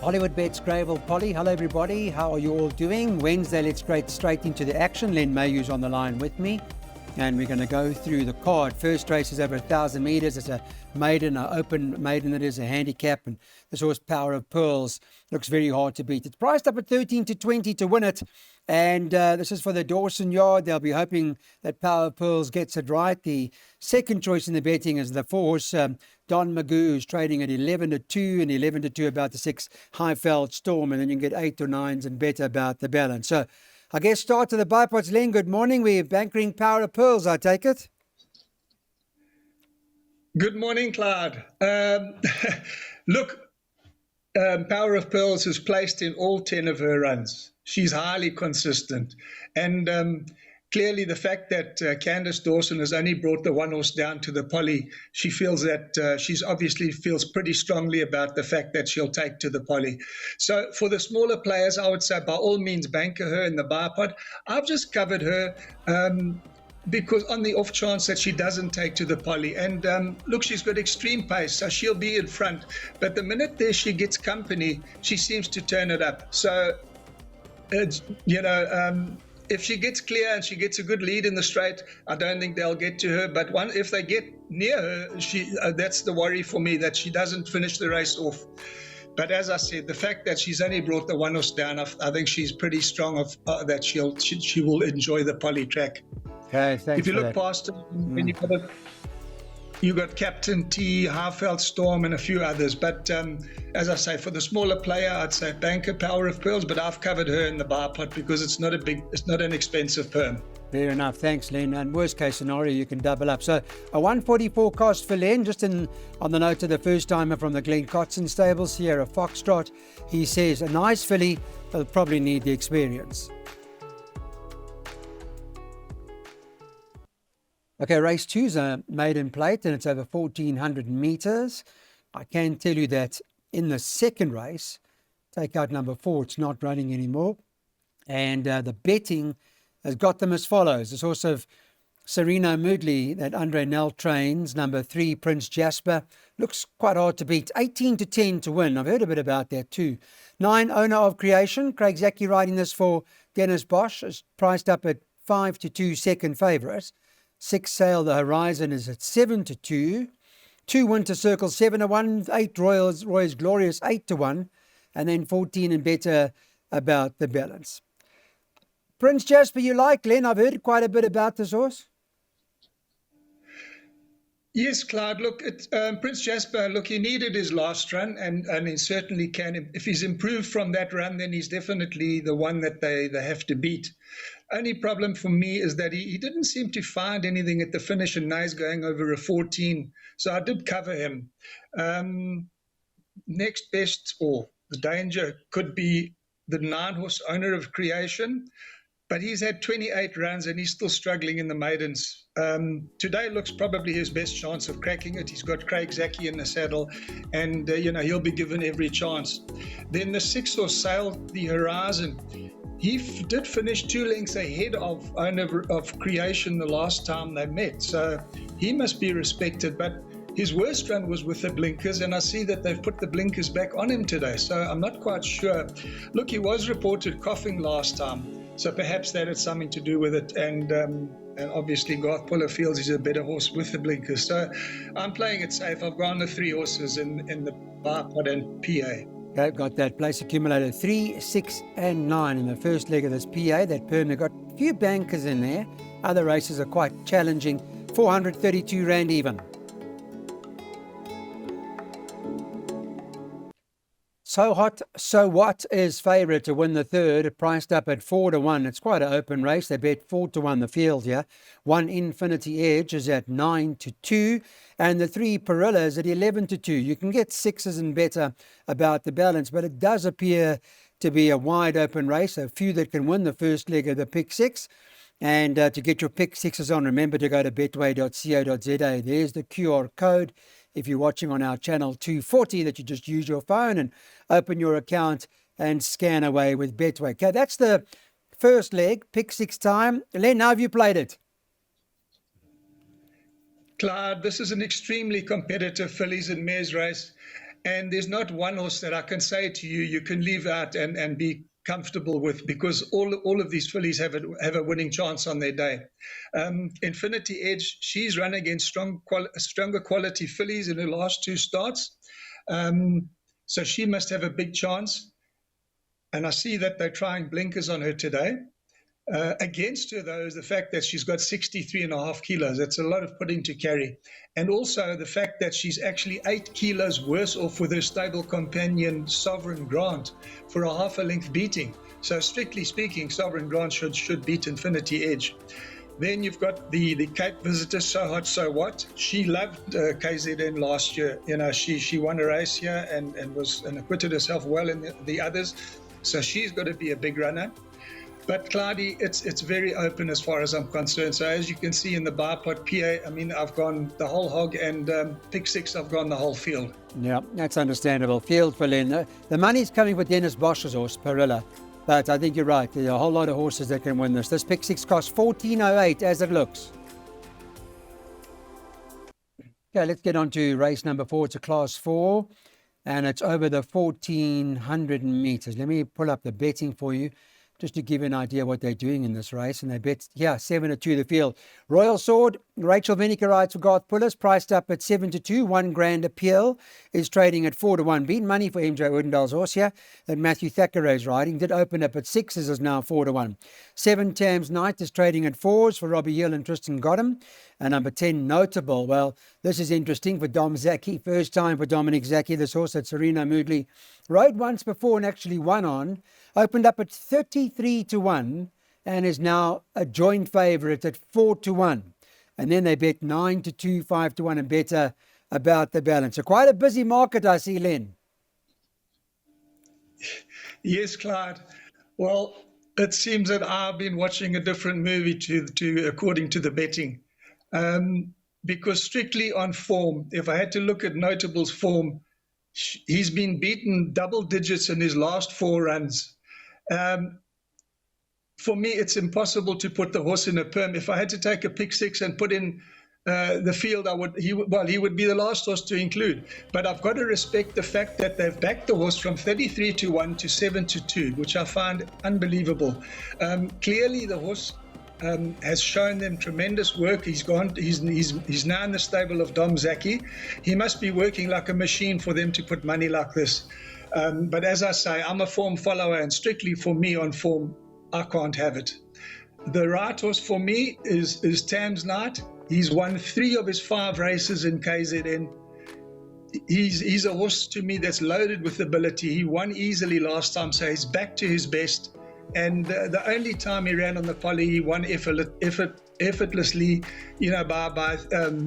Hollywood Bets, Gravel, Polly. Hello, everybody. How are you all doing? Wednesday, let's get straight into the action. Len Mayhew's on the line with me, and we're going to go through the card. First race is over 1,000 meters. It's a maiden, an open maiden that is a handicap, and this horse, Power of Pearls, looks very hard to beat. It's priced up at 13 to 20 to win it, and this is for the Dawson Yard. They'll be hoping that Power of Pearls gets it right. The second choice in the betting is the 4-horse Don Magoo, who's trading at 11 to 2 and 11 to 2 about the 6 Highveld Storm, and then you can get 8 to 9s and better about the balance. So I guess start to the bypods. Len, good morning. We're bankering Power of Pearls, I take it. Good morning, Clyde. Look, Power of Pearls is placed in all 10 of her runs. She's highly consistent. And clearly the fact that Candice Dawson has only brought the one horse down to the Polly, she feels that she's obviously feels pretty strongly about the fact that she'll take to the Polly. So for the smaller players, I would say by all means banker her in the bipod. I've just covered her because on the off chance that she doesn't take to the Polly. And look, she's got extreme pace, so she'll be in front. But the minute there she gets company, she seems to turn it up. So, if she gets clear and she gets a good lead in the straight, I don't think they'll get to her. But if they get near her, that's the worry for me, that she doesn't finish the race off. But as I said, the fact that she's only brought the one horse down, I think she's pretty strong that she will enjoy the Polly track. Okay, thanks. If you look past it, then you got Captain T, Highveld Storm, and a few others. But as I say, for the smaller player, I'd say banker Power of Pearls. But I've covered her in the bipod because it's not an expensive perm. Fair enough. Thanks, Len. And worst case scenario, you can double up. So a 144 cost for Len, just on the note of the first timer from the Glen Cotson stable, Sierra Foxtrot. He says, a nice filly, they'll probably need the experience. Okay, race 2's a maiden plate, and it's over 1,400 meters. I can tell you that in the second race, take out number 4, it's not running anymore. And the betting has got them as follows. There's also Serena Moodley that Andre Nel trains. Number 3, Prince Jasper. Looks quite hard to beat. 18 to 10 to win. I've heard a bit about that too. 9, Owner of Creation. Craig Zaki riding this for Dennis Bosch. Is priced up at 5 to 2, second favourite. 6, Sail the Horizon is at 7 to 2. 2, Winter Circle, 7 to 1. 8, Roy's Glorious, 8 to 1. And then 14 and better about the balance. Prince Jasper, you like, Glenn? I've heard quite a bit about this horse. Yes, Clyde. Look, Prince Jasper, look, he needed his last run, and he certainly can. If he's improved from that run, then he's definitely the one that they have to beat. Only problem for me is that he didn't seem to find anything at the finish, and now he's going over a 14. So I did cover him. Next best, or the danger, could be the 9-horse Owner of Creation. But he's had 28 runs and he's still struggling in the maidens. Today looks probably his best chance of cracking it. He's got Craig Zaki in the saddle, and he'll be given every chance. Then the 6-horse Sail the Horizon. He did finish 2 lengths ahead of Owner of Creation the last time they met, so he must be respected. But his worst run was with the blinkers, and I see that they've put the blinkers back on him today, so I'm not quite sure. Look, he was reported coughing last time. So perhaps that had something to do with it, and obviously Garth Puller feels he's a better horse with the blinkers. So I'm playing it safe. I've gone the 3 horses in the bipod and PA. Okay, got that place accumulated 3, 6 and 9 in the first leg of this PA. That perm, they've got a few bankers in there. Other races are quite challenging. 432 Rand even. So Hot, So What is favourite to win the third, priced up at 4 to 1. It's quite an open race. They bet 4 to 1 the field here. 1 Infinity Edge is at 9 to 2. And the 3 Perilla is at 11 to 2. You can get 6s and better about the balance, but it does appear to be a wide open race. A few that can win the first leg of the Pick 6. And to get your Pick 6s on, remember to go to betway.co.za. There's the QR code. If you're watching on our channel 240, that you just use your phone and open your account and scan away with Betway. Okay, that's the first leg, Pick 6 time. Len, how have you played it? Clyde, this is an extremely competitive fillies and mares race. And there's not one horse that I can say to you, you can leave out and be comfortable with, because all of these fillies have a winning chance on their day. Infinity Edge, she's run against stronger quality fillies in her last two starts. So she must have a big chance. And I see that they're trying blinkers on her today. Against her, though, is the fact that she's got 63.5 kilos. That's a lot of pudding to carry. And also the fact that she's actually 8 kilos worse off with her stable companion, Sovereign Grant, for a half a length beating. So strictly speaking, Sovereign Grant should beat Infinity Edge. Then you've got the Cape Visitor, So Hot, So What. She loved KZN last year. You know, she won a race here and acquitted herself well in the others. So she's got to be a big runner. But Cloudy, it's very open as far as I'm concerned. So as you can see in the Barpot PA, I mean, I've gone the whole hog, and pick six, I've gone the whole field. Yeah, that's understandable. Field for Len. The money's coming for Dennis Bosch's horse, Perilla. But I think you're right. There are a whole lot of horses that can win this. This pick six costs $14.08 as it looks. Okay, let's get on to race number 4. It's a class 4, and it's over the 1,400 meters. Let me pull up the betting for you, just to give you an idea what they're doing in this race. And they bet, 7-2 the field. Royal Sword, Rachel Vinica rides for Garth Pullers, priced up at 7-2. $1,000 appeal is trading at 4-1. Beat money for MJ Woodendale's horse here that Matthew Thackeray is riding. Did open up at 6s, is now 4-1. 7 Tams Night is trading at 4s for Robbie Hill and Tristan Godham. And number 10, Notable. Well, this is interesting for Dom Zaki. First time for Dominic Zaki. This horse that Serena Moodley rode once before and actually won on. Opened up at 33-1 and is now a joint favourite at 4-1. And then they bet 9-2, 5-1 and better about the balance. So quite a busy market, I see, Len. Yes, Clyde. Well, it seems that I've been watching a different movie to according to the betting. Because strictly on form, if I had to look at Notable's form, he's been beaten double digits in his last 4 runs. For me, it's impossible to put the horse in a perm. If I had to take a pick six and put in the field, he would be the last horse to include. But I've got to respect the fact that they've backed the horse from 33-1 to 7-2, which I find unbelievable. Clearly, the horse has shown them tremendous work. He's now in the stable of Dom Zaki. He must be working like a machine for them to put money like this. But as I say, I'm a form follower, and strictly for me on form, I can't have it. The right horse for me is Tams Night. He's won 3 of his 5 races in KZN. He's a horse to me that's loaded with ability. He won easily last time, so he's back to his best. And the only time he ran on the poly, he won effortlessly, by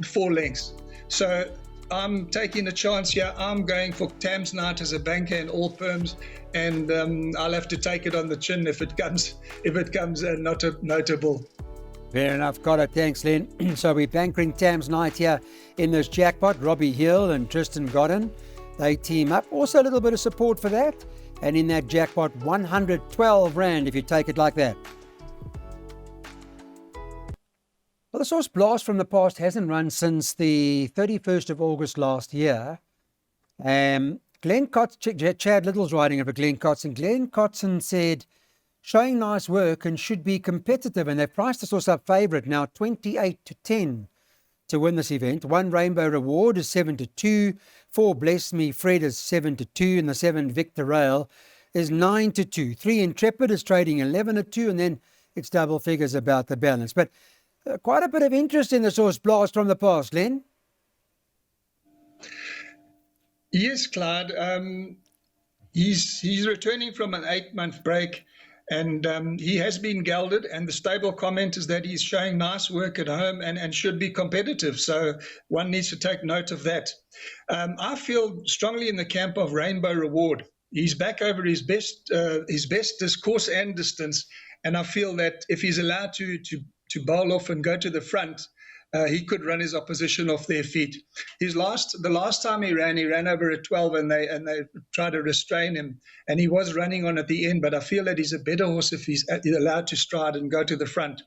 4 lengths. So I'm taking a chance here. I'm going for Tams Night as a banker in all perms, and I'll have to take it on the chin if it comes not notable. Fair enough, got it. Thanks, Len. So we're bankering Tams Night here in this jackpot. Robbie Hill and Tristan Godden, they team up. Also a little bit of support for that. And in that jackpot, 112 Rand if you take it like that. Well, the Source Blast from the past hasn't run since the 31st of August last year. Glenn Cotson, Chad Little's riding over Glenn Cotson. Glenn Cotson said, showing nice work and should be competitive. And they've priced the Source up favourite now 28-10 to win this event. 1 Rainbow Reward is 7-2. 4 Bless Me Fred is 7-2. And the 7 Victor Rail is 9-2. 3 Intrepid is trading 11-2. And then it's double figures about the balance. But quite a bit of interest in the Source Blast from the past, Len. Yes, Clyde. He's returning from an 8-month break, and he has been gelded. And the stable comment is that he's showing nice work at home and should be competitive. So one needs to take note of that. I feel strongly in the camp of Rainbow Reward. He's back over his best course and distance, and I feel that if he's allowed to bowl off and go to the front, he could run his opposition off their feet. The last time he ran over at 12, and they tried to restrain him, and he was running on at the end. But I feel that he's a better horse if he's allowed to stride and go to the front.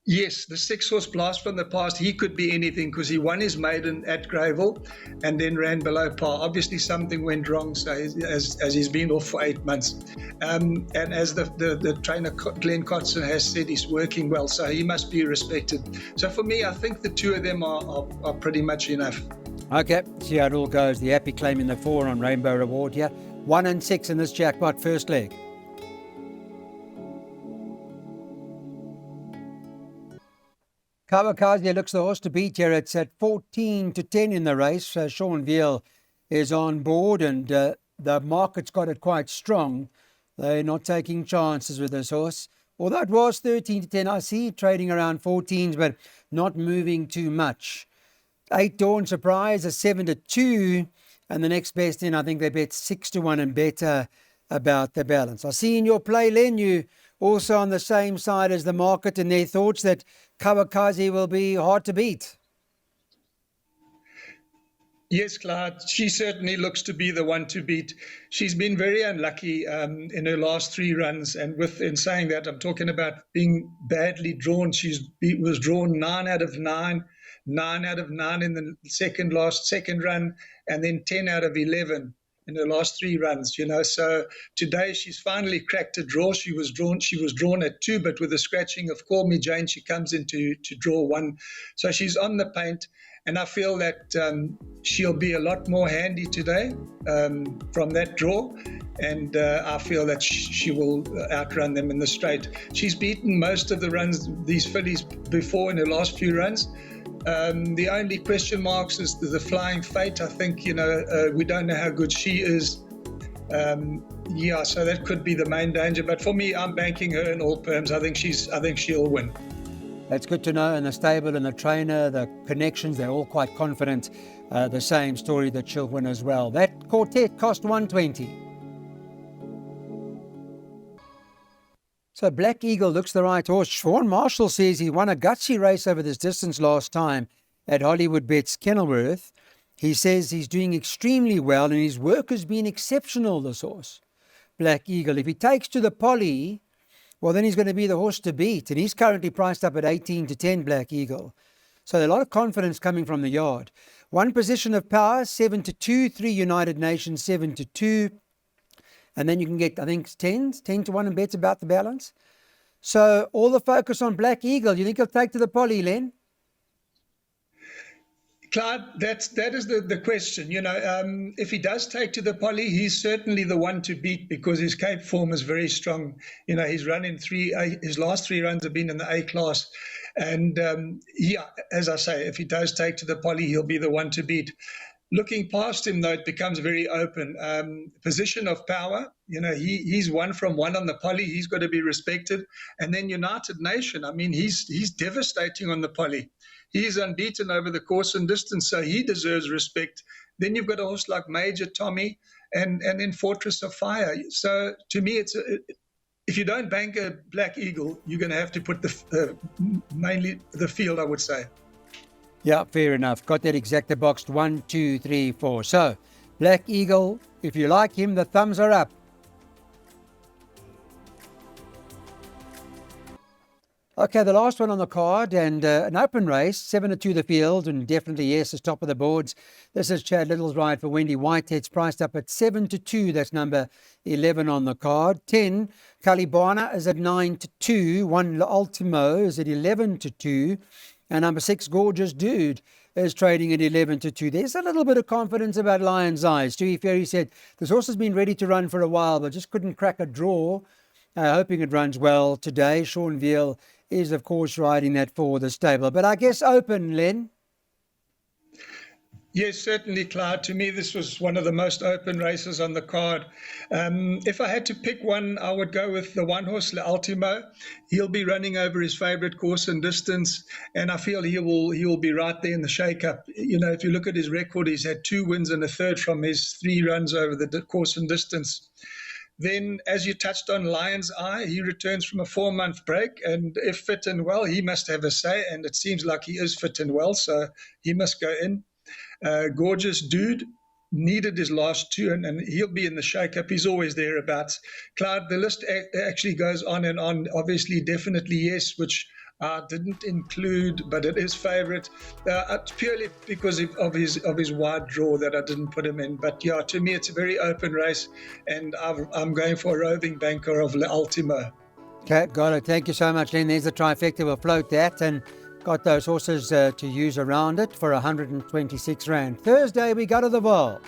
Yes, the 6-horse Blast from the Past, he could be anything because he won his maiden at Greyville and then ran below par. Obviously, something went wrong, so as he's been off for 8 months. And as the trainer, Glenn Kotzer, has said, he's working well, so he must be respected. So for me, I think the two of them are pretty much enough. Okay, see how it all goes. The Happy claiming the 4 on Rainbow Reward here. 1 and 6 in this jackpot first leg. Kawakazi looks the horse to beat here. It's at 14-10 in the race. Sean Veal is on board, and the market's got it quite strong. They're not taking chances with this horse. Although it was 13-10, I see it trading around 14s, but not moving too much. 8 Dawn Surprise is 7-2, and the next best in, I think they bet 6-1 and better about the balance. I see in your play, Len, you also on the same side as the market and their thoughts that Kawakazi will be hard to beat. Yes, Clyde, she certainly looks to be the one to beat. She's been very unlucky in her last 3 runs, and in saying that, I'm talking about being badly drawn. She was drawn 9 out of 9, 9 out of 9 in the second run, and then 10 out of 11 in her last 3 runs. So today she's finally cracked a draw. She was drawn at 2, but with the scratching of Call Me Jane, she comes in to draw 1. So she's on the paint. And I feel that she'll be a lot more handy today from that draw. And I feel that she will outrun them in the straight. She's beaten most of the runs, these fillies, before in her last few runs. The only question marks is the Flying Fate. I think, we don't know how good she is. So that could be the main danger. But for me, I'm banking her in all perms. I think she'll win. That's good to know. And the stable and the trainer, the connections, they're all quite confident. The same story that she'll win as well. That quartet cost 120. So Black Eagle looks the right horse. Sean Marshall says he won a gutsy race over this distance last time at Hollywood Bets Kenilworth. He says he's doing extremely well and his work has been exceptional, this horse, Black Eagle. If he takes to the Polly, well, then he's going to be the horse to beat. And he's currently priced up at 18-10, Black Eagle. So a lot of confidence coming from the yard. 1 Position of Power, 7-2. 3 United Nations, 7-2. And then you can get, I think, 10-1 and bets about the balance. So all the focus on Black Eagle. You think he'll take to the Polly, Len? Clyde, that is the question. If he does take to the Polly, he's certainly the one to beat because his Cape form is very strong. He's run in his last 3 runs have been in the A class. And as I say, if he does take to the Polly, he'll be the one to beat. Looking past him, though, it becomes very open. Position of Power, he's 1 from 1 on the Polly. He's got to be respected. And then United Nation, I mean, he's devastating on the Polly. He's unbeaten over the course and distance, so he deserves respect. Then you've got a horse like Major Tommy and then Fortress of Fire. So to me, if you don't bank a Black Eagle, you're going to have to put mainly the field, I would say. Yeah, fair enough. Got that exacta boxed 1, 2, 3, 4. So Black Eagle, if you like him, the thumbs are up. Okay, the last one on the card, and an open race, 7-2 the field, and definitely yes, it's top of the boards. This is Chad Little's ride for Wendy Whitehead's priced up at 7-2. That's number 11 on the card. 10, Calibana is at 9-2. 1 Ultimo is at 11-2. And number 6, Gorgeous Dude, is trading at 11-2. There's a little bit of confidence about Lion's Eyes. Stewie Ferry said, this horse has been ready to run for a while, but just couldn't crack a draw. Hoping it runs well today. Sean Veal is, of course, riding that for the stable. But I guess open, Len? Yes, certainly, Clyde. To me, this was one of the most open races on the card. If I had to pick one, I would go with the 1 horse, Le Ultimo. He'll be running over his favourite course and distance, and I feel he will be right there in the shake-up. If you look at his record, he's had 2 wins and a third from his 3 runs over the course and distance. Then, as you touched on, Lion's Eye, he returns from a 4-month break, and if fit and well, he must have a say, and it seems like he is fit and well, so he must go in. Gorgeous Dude needed his last 2, and he'll be in the shake-up. He's always thereabouts. Clyde, the list actually goes on and on. Obviously, Definitely Yes, which I didn't include, but it is favourite. It's purely because of his wide draw that I didn't put him in. But yeah, to me it's a very open race, and I'm going for a roving banker of Le Ultimo. Okay, got it. Thank you so much, Len. There's the trifecta. We'll float that and got those horses to use around it for 126 Rand. Thursday, we go to the Vaal.